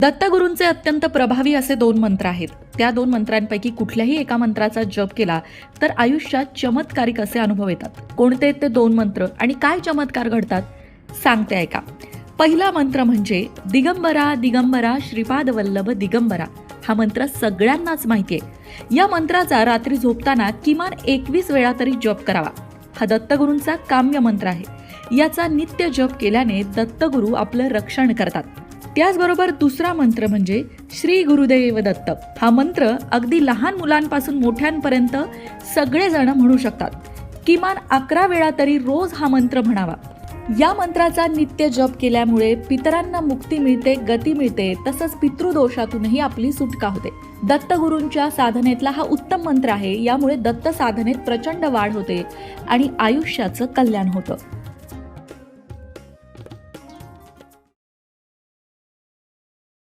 दत्तगुरूंचे अत्यंत प्रभावी असे 2 मंत्र आहेत. त्या 2 मंत्रांपैकी कुठल्याही एका मंत्राचा जप केला तर आयुष्यात चमत्कारिक असे अनुभव येतात. कोणते ते 2 मंत्र आणि काय चमत्कार घडतात सांगते ऐका. पहिला मंत्र म्हणजे दिगंबरा दिगंबरा श्रीपाद वल्लभ दिगंबरा. हा मंत्र सगळ्यांनाच माहिती आहे. या मंत्राचा रात्री झोपताना किमान 21 वेळा तरी जप करावा. हा दत्तगुरूंचा काम्य मंत्र आहे. याचा नित्य जप केल्याने दत्तगुरू आपलं रक्षण करतात. त्याचबरोबर दुसरा मंत्र म्हणजे श्री गुरुदेव दत्त. हा मंत्र अगदी लहान मुलांपासून मोठ्यांपर्यंत सगळेजण म्हणू शकतात. किमान 11 वेळा तरी रोज हा मंत्र म्हणावा. या मंत्राचा नित्य जप केल्यामुळे पितरांना मुक्ती मिळते, गती मिळते, तसंच पितृदोषातूनही आपली सुटका होते. दत्तगुरूंच्या साधनेतला हा उत्तम मंत्र आहे. यामुळे दत्त साधनेत प्रचंड वाढ होते आणि आयुष्याचं कल्याण होतं.